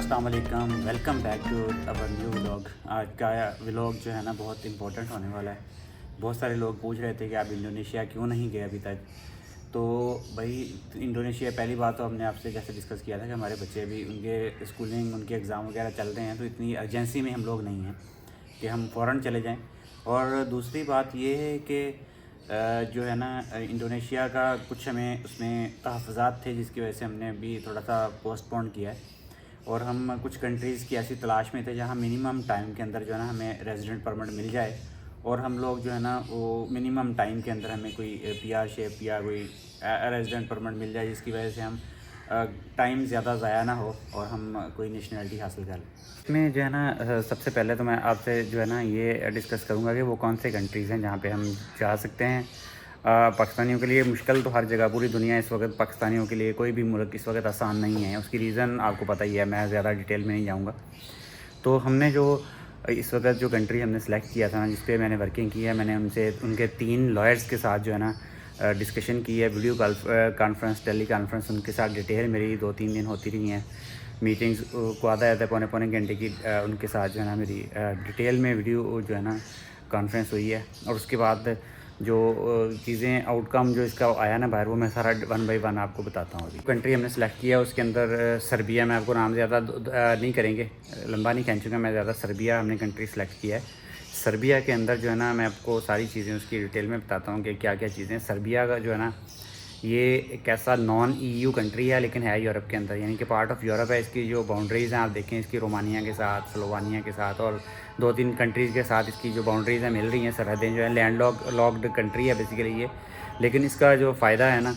अस्सलाम वालेकुम, welcome back to our new vlog. आज का व्लॉग जो है ना बहुत इंपॉर्टेंट होने वाला है। बहुत सारे लोग पूछ रहे थे कि आप इंडोनेशिया क्यों नहीं गए अभी तक। तो भाई इंडोनेशिया पहली बात तो हमने आपसे जैसे डिस्कस किया था कि हमारे बच्चे भी उनके स्कूलिंग उनके एग्ज़ाम वगैरह चल रहे हैं, तो इतनी अर्जेंसी में हम लोग नहीं हैं कि हम फ़ौरन चले जाएँ। और दूसरी बात ये है कि जो है ना इंडोनेशिया का कुछ हमें उसमें तहफ़्फ़ुज़ात थे जिसकी वजह से हमने अभी थोड़ा सा पोस्टपोन किया है। और हम कुछ कंट्रीज़ की ऐसी तलाश में थे जहाँ मिनिमम टाइम के अंदर जो है ना हमें रेजिडेंट परमिट मिल जाए, और हम लोग जो है ना वो मिनिमम टाइम के अंदर हमें कोई पीआर शेप या कोई रेजिडेंट परमिट मिल जाए, जिसकी वजह से हम टाइम ज़्यादा ज़ाया ना हो और हम कोई नेशनलिटी हासिल कर लें। इसमें जो है ना सबसे पहले तो मैं आपसे जो है ना ये डिस्कस करूँगा कि वो कौन से कंट्रीज़ हैं जहाँ पे हम जा सकते हैं। पाकिस्तानियों के लिए मुश्किल तो हर जगह, पूरी दुनिया इस वक्त पाकिस्तानियों के लिए कोई भी मुल्क इस वक्त आसान नहीं है। उसकी रीज़न आपको पता ही है, मैं ज़्यादा डिटेल में नहीं जाऊँगा। तो हमने जो इस वक्त जो कंट्री हमने सेलेक्ट किया था ना, जिस पे मैंने वर्किंग की है, मैंने उनसे उनके 3 लॉयर्स के साथ जो है ना डिस्कशन की है, वीडियो कॉन्फ्रेंस टेली कॉन्फ्रेंस उनके साथ डिटेल मेरी 2-3 दिन होती रही हैं। मीटिंग्स को आधा आधा पौने घंटे की उनके साथ जो है ना मेरी डिटेल में वीडियो जो है ना कॉन्फ्रेंस हुई है। और उसके बाद जो चीज़ें आउटकम जो इसका आया ना बाहर, वो मैं सारा 1 बाय 1 आपको बताता हूँ। अभी कंट्री हमने सेलेक्ट किया उसके अंदर सर्बिया, मैं आपको नाम ज़्यादा नहीं करेंगे, लंबा नहीं खींचूँगा मैं ज़्यादा। सर्बिया हमने कंट्री सेलेक्ट किया है। सर्बिया के अंदर जो है ना मैं आपको सारी चीज़ें उसकी डिटेल में बताता हूँ कि क्या क्या चीज़ें। सर्बिया का जो है ना ये एक ऐसा नॉन ईयू कंट्री है, लेकिन है यूरोप के अंदर, यानी कि पार्ट ऑफ यूरोप है। इसकी जो बाउंड्रीज़ हैं आप देखें, इसकी रोमानिया के साथ, स्लोवानिया के साथ और 2-3 कंट्रीज़ के साथ इसकी जो बाउंड्रीज़ हैं मिल रही हैं, सरहदें जो है। लॉक्ड कंट्री है बेसिकली ये। लेकिन इसका जो फ़ायदा है ना,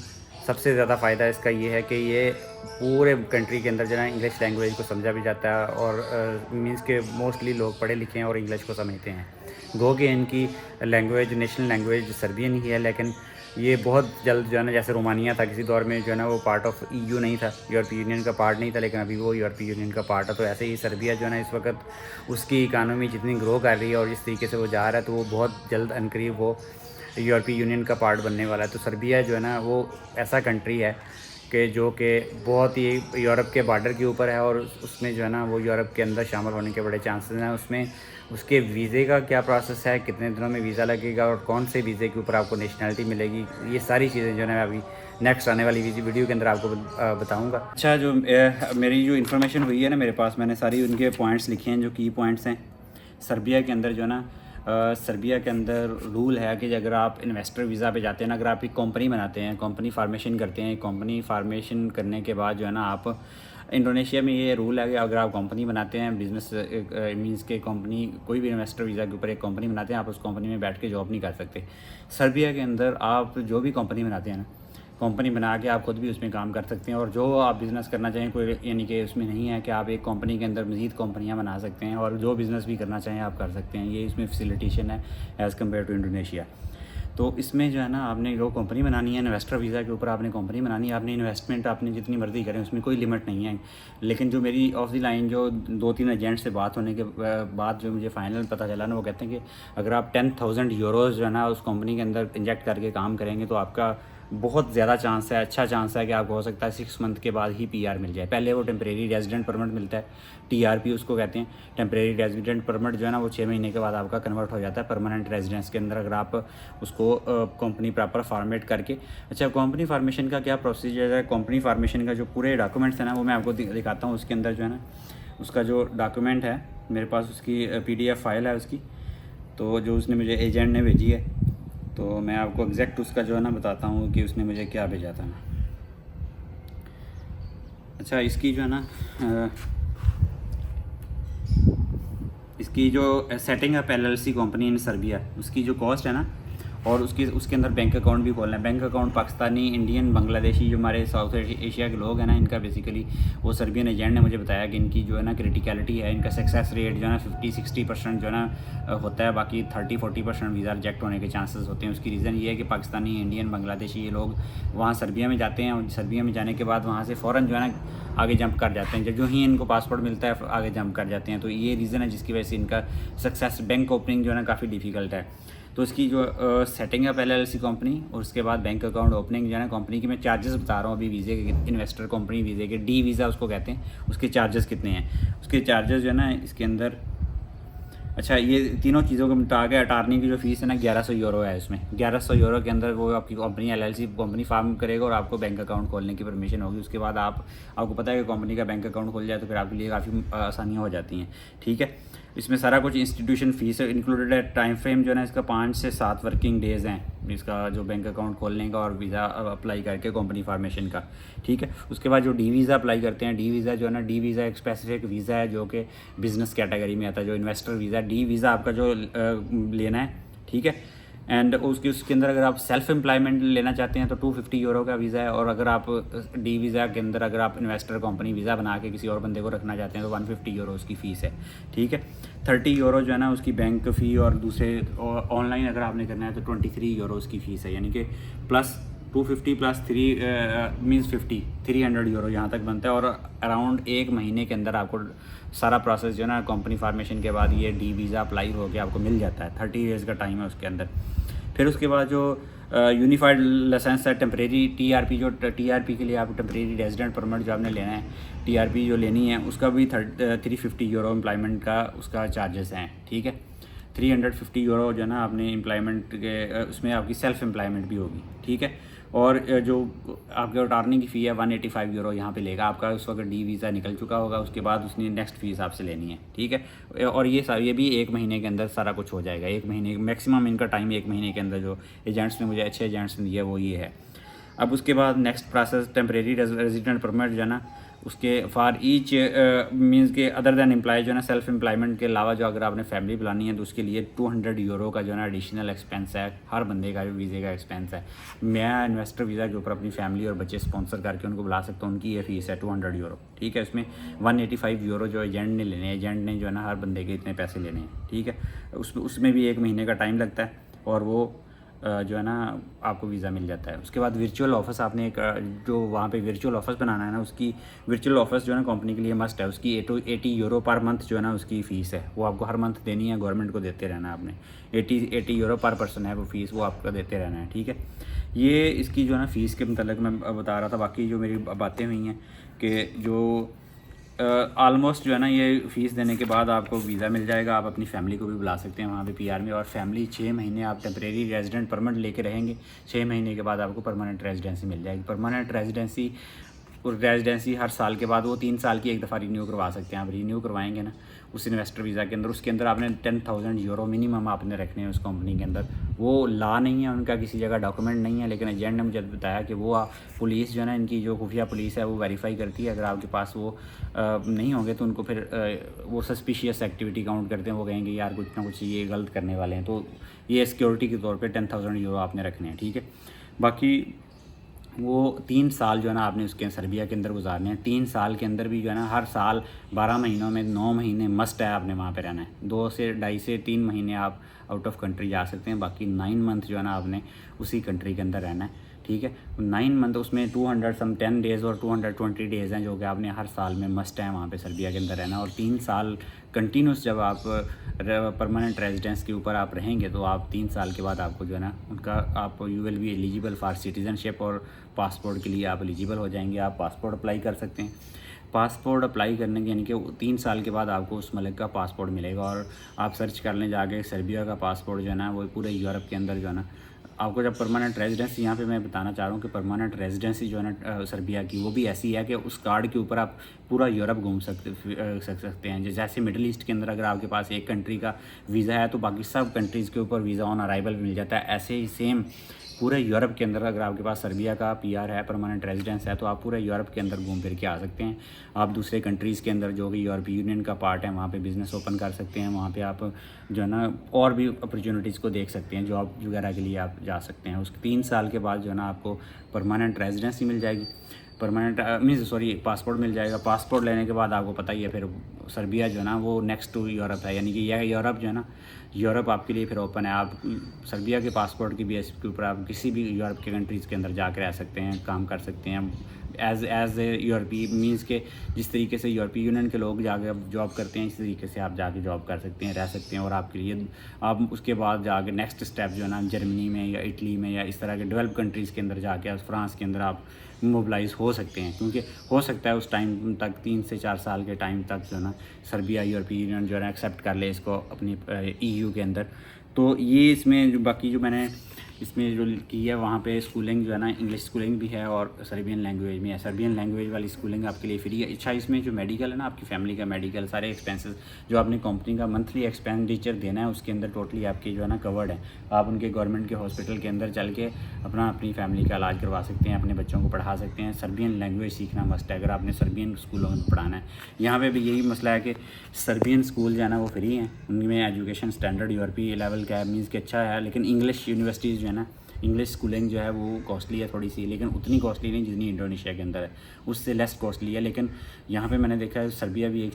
सबसे ज़्यादा फ़ायदा इसका ये है कि ये पूरे कंट्री के अंदर जो है इंग्लिश लैंग्वेज को समझा भी जाता है, और मींस के मोस्टली लोग पढ़े लिखे हैं और इंग्लिश को समझते हैं। गो कि इनकी लैंग्वेज नेशनल लैंग्वेज सर्बियन ही है, लेकिन ये बहुत जल्द जो है ना, जैसे रोमानिया था किसी दौर में जो है ना वो पार्ट ऑफ ईयू नहीं था, यूरोपीय यूनियन का पार्ट नहीं था, लेकिन अभी वो यूरोपीय यूनियन का पार्ट है। तो ऐसे ही सर्बिया जो है ना इस वक्त उसकी इकानमी जितनी ग्रो कर रही है और जिस तरीके से वो जा रहा है, तो वो बहुत जल्द अनकरीब वो यूरोपीय यूनियन का पार्ट बनने वाला है। तो सर्बिया जो है ना वो ऐसा कंट्री है कि जो कि बहुत ही यूरोप के बॉर्डर के ऊपर है, और उसमें जो है ना वो यूरोप के अंदर शामिल होने के बड़े चांसेस हैं। उसमें उसके वीज़े का क्या प्रोसेस है, कितने दिनों में वीज़ा लगेगा और कौन से वीज़े के ऊपर आपको नेशनलिटी मिलेगी, ये सारी चीज़ें जो है ना अभी नेक्स्ट आने वाली वीडियो के अंदर आपको बताऊंगा। अच्छा, जो मेरी जो इन्फॉर्मेशन हुई है ना मेरे पास, मैंने सारी उनके पॉइंट्स लिखे हैं जो की पॉइंट्स हैं। सर्बिया के अंदर जो है ना सर्बिया के अंदर रूल है कि अगर आप इन्वेस्टर वीज़ा पे जाते हैं ना, अगर आप एक कंपनी बनाते हैं, कंपनी फार्मेशन करते हैं, कंपनी फार्मेशन करने के बाद जो है ना आप इंडोनेशिया में ये रूल है कि अगर आप कंपनी बनाते हैं, बिज़नेस मींस के कंपनी कोई भी इन्वेस्टर वीज़ा के ऊपर एक कंपनी बनाते हैं, आप उस कंपनी में बैठ के जॉब नहीं कर सकते। सर्बिया के अंदर आप जो भी कंपनी बनाते हैं ना, कंपनी बना के आप खुद भी उसमें काम कर सकते हैं, और जो आप बिज़नेस करना चाहें कोई, यानी कि उसमें नहीं है कि आप एक कंपनी के अंदर मज़ीद कंपनियां बना सकते हैं, और जो बिज़नेस भी करना चाहें आप कर सकते हैं। ये इसमें फैसिलिटेशन है एज़ कम्पेयर टू इंडोनेशिया। तो इसमें जो है ना आपने जो कंपनी बनानी है, इन्वेस्टर वीज़ा के ऊपर आपने कंपनी बनानी है, आपने इन्वेस्टमेंट आपने जितनी मर्ज़ी करें, उसमें कोई लिमिट नहीं है। लेकिन जो मेरी ऑफ द लाइन जो 2-3 एजेंट से बात होने के बाद जो मुझे फाइनल पता चला ना, वो कहते हैं कि अगर आप 10,000 यूरोज़ जो है ना उस कंपनी के अंदर इंजेक्ट करके काम करेंगे, तो आपका बहुत ज़्यादा चांस है, अच्छा चांस है कि आपको हो सकता है 6 मंथ के बाद ही पीआर मिल जाए। पहले वो टेम्परेरी रेजिडेंट परमिट मिलता है, टीआरपी उसको कहते हैं। टेम्परेरी रेजिडेंट परमिट जो है ना वो 6 महीने के बाद आपका कन्वर्ट हो जाता है परमानेंट रेजिडेंस के अंदर, अगर आप उसको कंपनी प्रॉपर फॉर्मेट करके। अच्छा, कंपनी फार्मेशन का क्या प्रोसीजर है, कंपनी फार्मेशन का जो पूरे डॉक्यूमेंट्स हैं ना वो मैं आपको दिखाता हूँ। उसके अंदर जो है ना उसका जो डॉक्यूमेंट है मेरे पास, उसकी PDF फाइल है उसकी, तो जो उसने मुझे एजेंट ने भेजी है, तो मैं आपको एग्जैक्ट उसका जो है ना बताता हूँ कि उसने मुझे क्या भेजा था। अच्छा, इसकी जो है ना इसकी जो सेटिंग अप LLC कंपनी इन सर्बिया, उसकी जो कॉस्ट है ना, और उसके अंदर बैंक अकाउंट भी खोलना है। Bank account Pakistani, Indian, Bangladeshi जो हमारे साउथ एशिया के लोग हैं ना, इनका बेसिकली वो सर्बियन एजेंट ने मुझे बताया कि इनकी जो है ना क्रिटिकलिटी है, इनका सक्सेस रेट जो है ना 50-60% जो है ना होता है, बाकी 30-40% वीज़ा रिजेक्ट होने के चांसेस होते हैं। उसकी रीज़न ये है कि पाकिस्तानी, इंडियन, बांग्लादेशी ये लोग वहाँ सर्बिया में जाते हैं, और सर्बिया में जाने के बाद वहाँ से फ़ौरन जो है ना आगे जंप कर जाते हैं, जो ही इनको पासपोर्ट मिलता है आगे जंप कर जाते हैं। तो ये रीज़न है जिसकी वजह से इनका सक्सेस बैंक ओपनिंग जो है ना काफ़ी डिफ़िकल्ट है। तो उसकी जो सेटिंग अप LLC कंपनी और उसके बाद बैंक अकाउंट ओपनिंग जो है ना कंपनी की, मैं चार्जेस बता रहा हूँ अभी वीज़े के, इन्वेस्टर कंपनी वीज़े के, डी वीज़ा उसको कहते हैं, उसके चार्जेस कितने हैं। उसके चार्जेस जो है ना इसके अंदर, अच्छा ये तीनों चीज़ों को मिटा के अटारनी की जो फीस है ना 1100 यूरो है। इसमें 1100 यूरो के अंदर वो आपकी कंपनी LLC कंपनी फार्म करेगा और आपको बैंक अकाउंट खोलने की परमिशन होगी। उसके बाद आपको पता है कि कंपनी का बैंक अकाउंट खुल जाए तो फिर आपके लिए काफ़ी आसानियाँ हो जाती हैं, ठीक है। इसमें सारा कुछ इंस्टीट्यूशन फीस इंक्लूडेड है। टाइम फ्रेम जो है ना इसका 5 से 7 वर्किंग डेज़ हैं इसका जो बैंक अकाउंट खोलने का और वीज़ा अप्लाई करके कंपनी फार्मेशन का, ठीक है। उसके बाद जो डी वीज़ा अप्लाई करते हैं, डी वीज़ा जो है ना, डी वीज़ा एक स्पेसिफिक वीज़ा है जो कि बिज़नेस कैटेगरी में आता है, जो इन्वेस्टर वीज़ा। डी वीज़ा आपका जो लेना है, ठीक है। एंड उसके अंदर अगर आप सेल्फ एम्प्लॉयमेंट लेना चाहते हैं तो 250 यूरो का वीज़ा है, और अगर आप डी वीज़ा के अंदर अगर आप इन्वेस्टर कंपनी वीज़ा बना के किसी और बंदे को रखना चाहते हैं तो 150 यूरो उसकी फ़ीस है, ठीक है। 30 यूरो जो है ना उसकी बैंक फ़ी, और दूसरे ऑनलाइन अगर आपने करना है तो 23 यूरो उसकी फ़ीस है, यानी कि प्लस 250 प्लस 3 मीन्स 300 यूरो यहाँ तक बनता है। और अराउंड 1 महीने के अंदर आपको सारा प्रोसेस जो है ना कंपनी फार्मेशन के बाद ये डी वीज़ा अप्लाई हो के आपको मिल जाता है। 30 डेज़ का टाइम है उसके अंदर। फिर उसके बाद जो यूनिफाइड लाइसेंस है, टेम्परेरी TRP, जो TRP के लिए आप टेम्परेरी रेजिडेंट परमिट जो आपने लेना है, TRP जो लेनी है उसका भी 350 यूरो एम्प्लॉयमेंट का उसका चार्जेस हैं, ठीक है। 350 यूरो जो है ना आपने एम्प्लॉयमेंट के उसमें आपकी सेल्फ एम्प्लॉयमेंट भी होगी, ठीक है। और जो आपके अटारनी की फ़ी है 185 यूरो यहाँ पे लेगा आपका। उस वक्त डी वीज़ा निकल चुका होगा, उसके बाद उसने नेक्स्ट फ़ीस आपसे लेनी है, ठीक है। और ये भी 1 महीने के अंदर सारा कुछ हो जाएगा। 1 महीने मैक्सिमम इनका टाइम 1 महीने के अंदर जो एजेंट्स ने मुझे अच्छे एजेंट्स ने दिया वो ये है। अब उसके बाद next process temporary resident permit जो है ना उसके फॉर ईच मीन्स के अदर दैन एम्प्लॉय जो है ना, सेल्फ एम्प्लॉयमेंट के अलावा जो अगर आपने फैमिली बुलानी है तो उसके लिए 200 यूरो का जो है ना एडिशनल एक्सपेंस है हर बंदे का, जो वीज़े का एक्सपेंस है। मैं इन्वेस्टर वीज़ा के ऊपर अपनी फैमिली और बच्चे स्पॉन्सर करके उनको बुला सकता हूँ, उनकी ये फ़ीस है 200 यूरो, ठीक है। उसमें 185 यूरो जो एजेंट ने लेने हैं, एजेंट ने जो है ना हर बंदे के इतने पैसे लेने हैं, ठीक है। उसमें भी 1 महीने का टाइम लगता है और वो जो है ना आपको वीज़ा मिल जाता है। उसके बाद वर्चुअल ऑफिस आपने एक जो वहाँ पे वर्चुअल ऑफिस बनाना है ना, उसकी वर्चुअल ऑफिस जो है ना कंपनी के लिए मस्ट है। उसकी 80 यूरो पर मंथ जो है ना उसकी फ़ीस है, वो आपको हर मंथ देनी है, गवर्नमेंट को देते रहना है आपने। 80 यूरो पर पर्सन है वो फ़ीस, वो आपका देते रहना है, ठीक है। ये इसकी जो है ना फ़ीस के मतलब मैं बता रहा था। बाकी जो मेरी बातें हुई हैं कि जो ऑलमोस्ट जो है ना ये फ़ीस देने के बाद आपको वीज़ा मिल जाएगा। आप अपनी फैमिली को भी बुला सकते हैं वहाँ पे PR में, और फैमिली 6 महीने आप टेम्परेरी रेजिडेंट परमिट लेके रहेंगे। 6 महीने के बाद आपको परमानेंट रेजिडेंसी मिल जाएगी। परमानेंट रेजिडेंसी हर साल के बाद, वो 3 साल की एक दफ़ा रिन्यू करवा सकते हैं। आप रिन्यू करवाएंगे ना उस इन्वेस्टर वीज़ा के अंदर, उसके अंदर आपने 10,000 यूरो मिनिमम आपने रखने हैं उस कंपनी के अंदर। वो ला नहीं है उनका, किसी जगह डॉक्यूमेंट नहीं है, लेकिन एजेंट ने मुझे बताया कि वो पुलिस जो है ना, इनकी जो खुफिया पुलिस है वो वेरीफाई करती है। अगर आपके पास वो नहीं होंगे तो उनको फिर वो सस्पिशियस एक्टिविटी काउंट करते हैं। वो कहेंगे यार कुछ ना कुछ ये गलत करने वाले हैं, तो ये सिक्योरिटी के तौर पर 10,000 यूरो आपने रखने हैं, ठीक है। बाकी वो 3 साल जो है ना आपने उसके सर्बिया के अंदर गुजारने हैं। 3 साल के अंदर भी जो है ना हर साल 12 महीनों में 9 महीने मस्ट है आपने वहाँ पे रहना है। 2 से 2.5 से 3 महीने आप आउट ऑफ कंट्री जा सकते हैं, बाकी 9 मंथ जो है ना आपने उसी कंट्री के अंदर रहना है, ठीक है। 9 मंथ उसमें 210 डेज़ और 220 डेज़ हैं जो कि आपने हर साल में मस्ट है वहाँ पे सर्बिया के अंदर रहना। और 3 साल कंटिन्यूस जब आप परमानेंट रेजिडेंस के ऊपर आप रहेंगे तो आप 3 साल के बाद आपको जो है ना उनका आप you will be eligible for citizenship, और पासपोर्ट के लिए आप एलिजिबल हो जाएंगे। आप पासपोर्ट अप्लाई कर सकते हैं। पासपोर्ट अप्लाई करने के यानी कि 3 साल के बाद आपको उस मुल्क का पासपोर्ट मिलेगा। और आप सर्च कर लें जाके, सर्बिया का पासपोर्ट जो है ना वो पूरे यूरोप के अंदर जो है ना आपको जब परमानेंट रेजिडेंसी, यहाँ पे मैं बताना चाह रहा हूँ कि परमानेंट रेजिडेंसी जो है ना सर्बिया की, वो भी ऐसी है कि उस कार्ड के ऊपर आप पूरा यूरोप घूम सकते हैं। जैसे मिडिल ईस्ट के अंदर अगर आपके पास एक कंट्री का वीज़ा है तो बाकी सब कंट्रीज़ के ऊपर वीज़ा ऑन अराइवल मिल जाता है। ऐसे ही सेम पूरे यूरोप के अंदर अगर आपके पास सर्बिया का PR है, परमानेंट रेजिडेंस है, तो आप पूरे यूरोप के अंदर घूम फिर के आ सकते हैं। आप दूसरे कंट्रीज़ के अंदर जो भी यूरोपीय यूनियन का पार्ट है वहाँ पे बिज़नेस ओपन कर सकते हैं। वहाँ पे आप जो है ना और भी अपॉर्चुनिटीज़ को देख सकते हैं, जॉब वगैरह के लिए आप जा सकते हैं। उसके 3 साल के बाद जो है ना आपको परमानेंट रेजिडेंसी मिल जाएगी। परमानेंट मीन्स सॉरी पासपोर्ट मिल जाएगा। पासपोर्ट लेने के बाद आपको पता ही है फिर सर्बिया जो है ना वो नेक्स्ट टू यूरोप है, यानी कि यह यूरोप जो है ना, यूरोप आपके लिए फिर ओपन है। आप सर्बिया के पासपोर्ट की बेस के ऊपर आप किसी भी यूरोप के कंट्रीज़ के अंदर जाकर रह सकते हैं, काम कर सकते हैं एज ए यूरोपीय, मीन्स के जिस तरीके से यूरोपीय यूनियन के लोग जाके जॉब करते हैं इस तरीके से आप जाके जॉब कर सकते हैं, रह सकते हैं। और आपके लिए आप उसके बाद जाके नेक्स्ट स्टेप जो है ना जर्मनी में या इटली में या इस तरह के डेवलप कंट्रीज़ के अंदर जाके फ्रांस के अंदर आप मोबिलाइज हो सकते हैं, क्योंकि हो सकता है उस टाइम तक 3 से 4 साल के टाइम तक जो है ना सर्बिया यूरोपीय यूनियन जो है ना एक्सेप्ट कर ले इसको अपनी EU के अंदर। तो ये इसमें जो बाकी जो मैंने इसमें जो की है वहाँ पे स्कूलिंग जो है ना इंग्लिश स्कूलिंग भी है और सर्बियन लैंग्वेज में है। सर्बियन लैंग्वेज वाली स्कूलिंग आपके लिए फ्री है। अच्छा, इसमें जो मेडिकल है ना, आपकी फैमिली का मेडिकल सारे एक्सपेंसेस जो आपने कंपनी का मंथली एक्सपेंडिचर देना है उसके अंदर टोटली आपकी जो है ना कवर्ड है। आप उनके गवर्नमेंट के हॉस्पिटल के अंदर चल के अपनी फैमिली का इलाज करवा सकते हैं, अपने बच्चों को पढ़ा सकते हैं। सर्बियन लैंग्वेज सीखना मस्ट है अगर आपने सर्बियन स्कूलों में पढ़ाना है। यहाँ पर भी यही मसला है कि सर्बियन स्कूल जो है ना वो फ्री हैं, उनमें एजुकेशन स्टैंडर्ड यूरोपीय लेवल का है, मीन्स कि अच्छा है। लेकिन इंग्लिश यूनिवर्सिटीज़ जो है ना, इंग्लिश स्कूलिंग जो है वो कॉस्टली है थोड़ी सी, लेकिन उतनी कॉस्टली नहीं जितनी इंडोनेशिया के अंदर है, उससे लेस कॉस्टली है। लेकिन यहाँ पे मैंने देखा है सर्बिया भी एक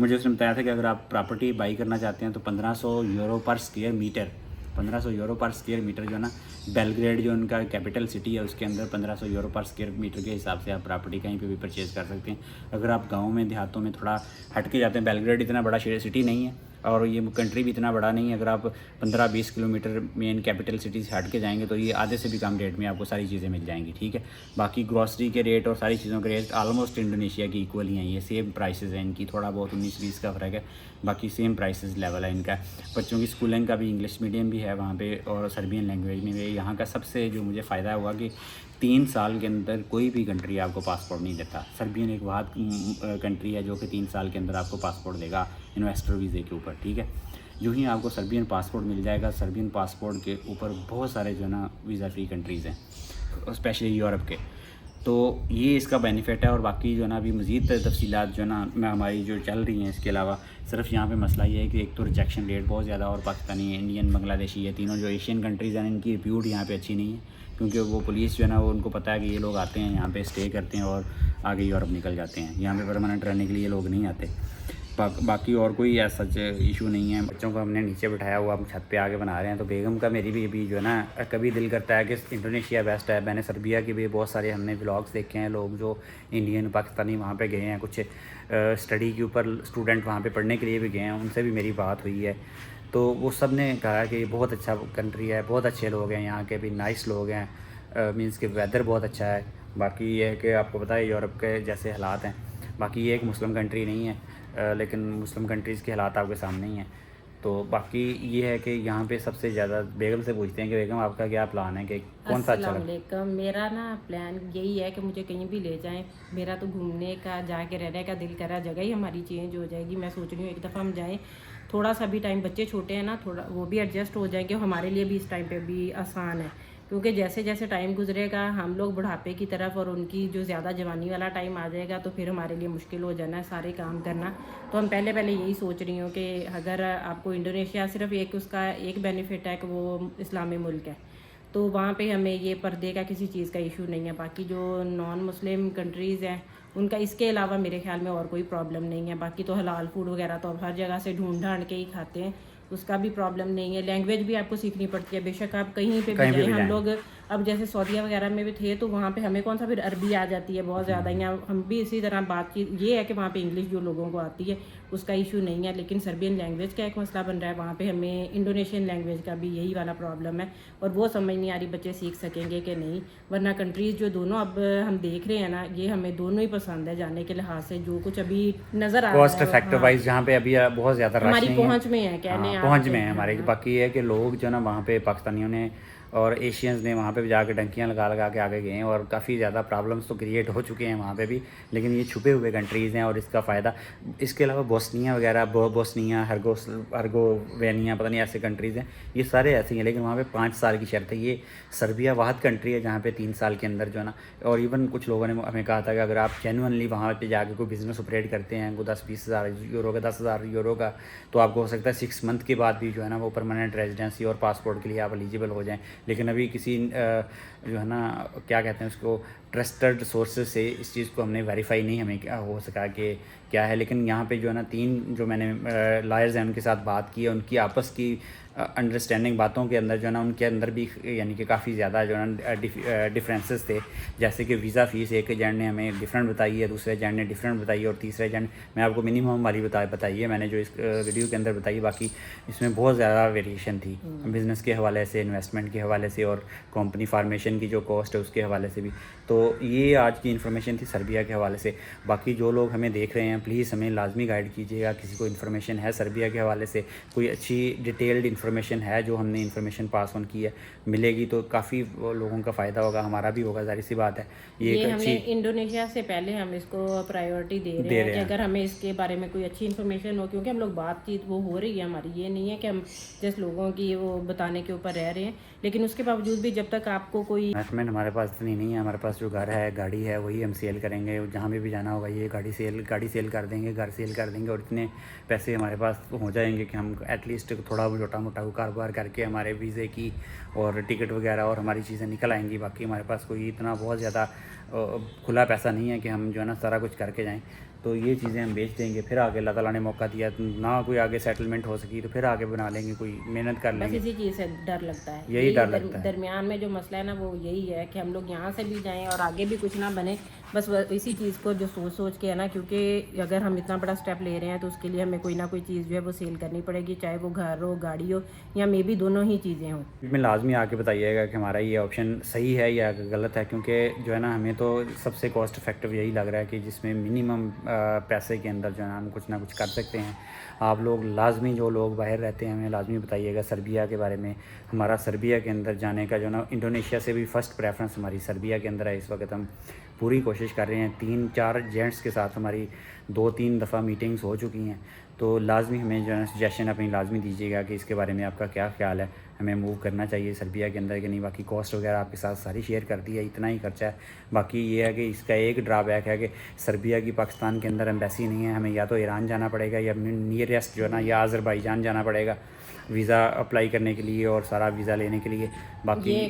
मुझे उसने बताया था कि अगर आप प्रॉपर्टी बाई करना चाहते हैं तो 1500 यूरो पर स्क्वायर मीटर, 1500 यूरो पर स्क्वायर मीटर जो है ना, बेलग्रेड जो उनका कैपिटल सिटी है उसके अंदर 1500 यूरो पर स्क्वायर मीटर के हिसाब से आप प्रॉपर्टी कहीं पे भी परचेज़ कर सकते हैं। अगर आप गाँव में देहातों में थोड़ा हट के जाते हैं, बेलग्रेड इतना बड़ा सिटी नहीं है और ये कंट्री भी इतना बड़ा नहीं है। अगर आप 15-20 किलोमीटर मेन कैपिटल सिटी से हट के जाएंगे तो ये आधे से भी कम रेट में आपको सारी चीज़ें मिल जाएंगी, ठीक है। बाकी ग्रॉसरी के रेट और सारी चीज़ों के रेट आलमोस्ट इंडोनेशिया की इक्वल ही हैं, ये सेम प्राइसेस हैं इनकी, थोड़ा बहुत 19-20 का फ़र्क है, बाकी सेम प्राइसेस लेवल है इनका। बच्चों की स्कूलिंग का भी इंग्लिश मीडियम भी है वहाँ पे और सर्बियन लैंग्वेज में भी। यहाँ का सबसे जो मुझे फ़ायदा हुआ कि 3 साल के अंदर कोई भी कंट्री आपको पासपोर्ट नहीं देता। सर्बियन एक वाद कंट्री है जो कि 3 साल के अंदर आपको पासपोर्ट देगा इन्वेस्टर वीज़े के ऊपर, ठीक है। जो ही आपको सर्बियन पासपोर्ट मिल जाएगा, सर्बियन पासपोर्ट के ऊपर बहुत सारे जो है ना वीज़ा फ्री कंट्रीज़ हैं स्पेशली यूरोप के, तो ये इसका बेनिफिट है। और बाकी जो है ना अभी मज़ीद तफसीलात जो है ना हमारी जो चल रही हैं इसके अलावा, सिर्फ यहाँ पे मसला ये है कि एक तो रिजेक्शन रेट बहुत ज़्यादा और पाकिस्तानी, इंडियन, बांग्लादेशी, ये तीनों जो एशियन कंट्रीज़ हैं इनकी रिप्यूट यहाँ पे अच्छी नहीं है, क्योंकि वो पुलिस जो है ना वो उनको पता है कि ये लोग आते हैं यहाँ पे स्टे करते हैं और आगे यूरोप निकल जाते हैं, यहाँ पे परमानेंट रहने के लिए लोग नहीं आते। बाकी और कोई ऐसा इशू नहीं है। बच्चों को हमने नीचे बिठाया हुआ, हम छत पे आके बना रहे हैं। तो बेगम का मेरी भी जो है ना कभी दिल करता है कि इंडोनेशिया बेस्ट है। मैंने सर्बिया के भी बहुत सारे हमने व्लॉग्स देखे हैं, लोग जो इंडियन पाकिस्तानी वहाँ पे गए हैं, कुछ स्टडी के ऊपर स्टूडेंट वहाँ पे पढ़ने के लिए भी गए हैं, उनसे भी मेरी बात हुई है। तो वो सब ने कहा कि ये बहुत अच्छा कंट्री है, बहुत अच्छे लोग हैं, यहाँ के भी नाइस लोग हैं, मीन्स के वेदर बहुत अच्छा है। बाकी ये है कि आपको पता है यूरोप के जैसे हालात हैं। बाकी ये एक मुस्लिम कंट्री नहीं है, लेकिन मुस्लिम कंट्रीज़ के हालात आपके सामने ही हैं। तो बाकी ये है कि यहाँ पे सबसे ज़्यादा बेगम से पूछते हैं कि बेगम आपका क्या प्लान है, कि कौन सा अच्छा लगा? मेरा ना प्लान यही है कि मुझे कहीं भी ले जाएं। मेरा तो घूमने का, जाके रहने का दिल कर रहा है, जगह ही हमारी चेंज हो जाएगी। मैं सोच रही हूँ एक दफ़ा हम जाएं, थोड़ा सा भी टाइम, बच्चे छोटे हैं ना, थोड़ा वो भी एडजस्ट हो जाएंगे, हमारे लिए भी इस टाइम पे भी आसान है। क्योंकि जैसे जैसे टाइम गुजरेगा हम लोग बुढ़ापे की तरफ और उनकी जो ज़्यादा जवानी वाला टाइम आ जाएगा तो फिर हमारे लिए मुश्किल हो जाना है सारे काम करना। तो हम पहले यही सोच रही हूँ कि अगर आपको इंडोनेशिया सिर्फ एक उसका एक बेनिफिट है कि वो इस्लामी मुल्क है, तो वहाँ पे हमें ये पर्दे का किसी चीज़ का इशू नहीं है। बाकी जो नॉन मुस्लिम कंट्रीज़ हैं उनका इसके अलावा मेरे ख्याल में और कोई प्रॉब्लम नहीं है। बाकी तो हलाल फूड वगैरह तो अब हर जगह से ढूंढ ढांड के ही खाते हैं, उसका भी प्रॉब्लम नहीं है। लैंग्वेज भी आपको सीखनी पड़ती है, बेशक आप कहीं पे भी जाएं। हम लोग अब जैसे सऊदीया वगैरह में भी थे तो वहाँ पे हमें कौन सा फिर अरबी आ जाती है बहुत ज़्यादा, या हम भी इसी तरह बातचीत, ये है कि वहाँ पे इंग्लिश जो लोगों को आती है उसका इशू नहीं है। लेकिन सर्बियन लैंग्वेज का एक मसला बन रहा है, वहाँ पे हमें इंडोनेशियन लैंग्वेज का भी यही वाला प्रॉब्लम है और वो समझ नहीं आ रही बच्चे सीख सकेंगे कि नहीं। वरना कंट्रीज़ जो दोनों अब हम देख रहे हैं ना, ये हमें दोनों ही पसंद है जाने के लिहाज से, जो कुछ अभी नज़र आ रहा है कॉस्ट फैक्टर वाइज जहाँ पे अभी बहुत ज़्यादा हमारी पहुँच में है, कहने पहुँच में है हमारे। बाकी ये है कि लोग जो ना वहाँ पे पाकिस्तानियों ने और एशियंस ने वहाँ पे भी जाके डंकियाँ लगा लगा के आगे गए हैं और काफ़ी ज़्यादा प्रॉब्लम्स तो क्रिएट हो चुके हैं वहाँ पे भी। लेकिन ये छुपे हुए कंट्रीज़ हैं और इसका फ़ायदा, इसके अलावा बोस्निया वगैरह, बोस्निया, हर्गोवेनिया, पता नहीं ऐसे कंट्रीज़ हैं, ये सारे ऐसे हैं। लेकिन वहाँ पे 5 साल की शर्त है। ये सर्बिया वाहद कंट्री है जहाँ पे 3 साल के अंदर जो है ना, और इवन कुछ लोगों ने हमें कहा था कि अगर आप जेन्युइनली वहाँ पे जाके कोई बिज़नेस ऑपरेट करते हैं, कोई 10-20 हज़ार यूरो का, 10,000 यूरो का, तो आपको हो सकता है 6 मंथ के बाद भी जो है ना वो परमानेंट रेजिडेंसी और पासपोर्ट के लिए आप एलिजिबल हो जाएँ। लेकिन अभी किसी जो है ना क्या कहते हैं उसको ट्रस्टेड सोर्सेज से इस चीज़ को हमने वेरीफाई नहीं हमें क्या हो सका कि क्या है। लेकिन यहाँ पे जो है ना 3 जो मैंने लॉयर्स हैं उनके साथ बात की है, उनकी आपस की अंडरस्टैंडिंग बातों के अंदर जो है ना उनके अंदर भी यानी कि काफ़ी ज़्यादा जो है ना डिफरेंसेस थे। जैसे कि वीज़ा फ़ीस एक एजेंट ने हमें डिफरेंट बताई है, दूसरे एजेंट ने डिफरेंट बताई है, और तीसरे एजेंट मैं आपको मिनिमम वाली बताई है मैंने जो इस वीडियो के अंदर बताई। बाकी इसमें बहुत ज़्यादा वेरिएशन थी बिज़नेस के हवाले से, इन्वेस्टमेंट के हवाले से, और कंपनी फार्मेशन की जो कॉस्ट है उसके हवाले से भी। तो ये आज की इन्फॉर्मेशन थी सर्बिया के हवाले से। बाकी जो लोग हमें देख रहे हैं प्लीज़ हमें लाजमी गाइड कीजिएगा, किसी को इन्फॉर्मेशन है सर्बिया के हवाले से, कोई अच्छी डिटेल्ड इन्फॉर्मेशन है जो हमने इन्फॉर्मेशन पास ऑन की है, मिलेगी तो काफ़ी लोगों का फ़ायदा होगा, हमारा भी होगा, जाहिर सी बात है। ये हमने इंडोनेशिया से पहले हम इसको प्रायोरिटी दे रहे हैं कि अगर हमें इसके बारे में कोई अच्छी इन्फॉर्मेशन हो, क्योंकि हम लोग बातचीत वो हो रही है हमारी, ये नहीं है कि हम जस्ट लोगों की वो बताने के ऊपर रह रहे हैं। लेकिन उसके बावजूद भी जब तक आपको कोई इन्वेस्टमेंट हमारे पास इतनी नहीं है, हमारे पास जो घर है गाड़ी है वही हम सेल करेंगे, जहाँ भी जाना होगा ये गाड़ी सेल कर देंगे, घर सेल कर देंगे, और इतने पैसे हमारे पास हो जाएंगे कि हम एटलीस्ट थोड़ा छोटा मोटा कारोबार करके हमारे वीज़े की और टिकट वगैरह और हमारी चीज़ें निकल आएंगी। बाकी हमारे पास कोई इतना बहुत ज़्यादा खुला पैसा नहीं है कि हम जो है ना सारा कुछ करके जाएं। तो ये चीज़ें हम बेच देंगे, फिर आगे अल्लाह ताला ने मौका दिया ना कोई आगे सेटलमेंट हो सकी तो फिर आगे बना लेंगे, कोई मेहनत कर बस लेंगे। इसी चीज़ से डर लगता है, यही डर लगता है। दरमियान में जो मसला है ना वो यही है कि हम लोग यहाँ से भी जाएं और आगे भी कुछ ना बने, बस इसी चीज़ को जो सोच के है ना, क्योंकि अगर हम इतना बड़ा स्टेप ले रहे हैं तो उसके लिए हमें कोई ना कोई चीज़ जो है वो सेल करनी पड़ेगी, चाहे वो घर हो, गाड़ी हो, या मे बी दोनों ही चीज़ें हों। में लाजमी आके बताइएगा कि हमारा ये ऑप्शन सही है या गलत है, क्योंकि जो है ना हमें तो सबसे कॉस्ट इफेक्टिव यही लग रहा है कि जिसमें मिनिमम पैसे के अंदर जो है ना हम कुछ ना कुछ कर सकते हैं। आप लोग लाजमी, जो लोग बाहर रहते हैं हमें लाजमी बताइएगा सर्बिया के बारे में। हमारा सर्बिया के अंदर जाने का जो ना इंडोनेशिया से भी फ़र्स्ट प्रेफरेंस हमारी सर्बिया के अंदर है। इस वक्त हम पूरी कोशिश कर रहे हैं, 3-4 जेंट्स के साथ हमारी 2-3 दफ़ा मीटिंग्स हो चुकी हैं। तो लाजमी हमें जो है सजेशन अपनी लाजमी दीजिएगा कि इसके बारे में आपका क्या ख्याल है, हमें मूव करना चाहिए सर्बिया के अंदर कि नहीं। बाकी कॉस्ट वगैरह आपके साथ सारी शेयर कर दी है, इतना ही खर्चा है। बाकी ये है कि इसका एक ड्रॉबैक है कि सर्बिया की पाकिस्तान के अंदर एम्बेसी नहीं है, हमें या तो ईरान जाना पड़ेगा या नियरेस्ट जो है ना या अज़रबैजान जाना पड़ेगा वीज़ा अप्लाई करने के लिए और सारा वीज़ा लेने के लिए। बाकी ये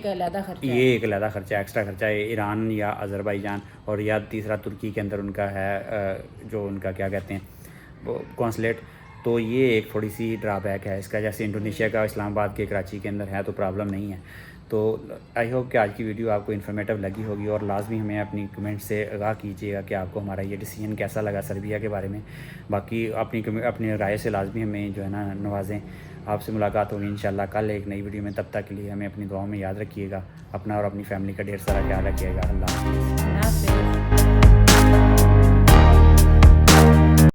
एक अलग खर्चा एक्स्ट्रा खर्चा है, ईरान या अज़रबैजान, और या तीसरा तुर्की के अंदर उनका है जो उनका क्या कहते हैं वो कौंसलेट। तो ये एक थोड़ी सी ड्रॉबैक है इसका, जैसे इंडोनेशिया का इस्लामाबाद के कराची के अंदर है तो प्रॉब्लम नहीं है। तो आई होप कि आज की वीडियो आपको इन्फॉर्मेटिव लगी होगी, और लाजमी हमें अपनी कमेंट से आगाह कीजिएगा कि आपको हमारा ये डिसीजन कैसा लगा सर्बिया के बारे में। बाकी अपनी राय से लाजमी हमें जो है ना नवाजें। आपसे मुलाकात होगी इंशाल्लाह कल एक नई वीडियो में। तब तक के लिए हमें अपनी दुआओं में याद रखिएगा, अपना और अपनी फैमिली का ढेर सारा ख्याल रखिएगा। अल्लाह हाफ़िज़।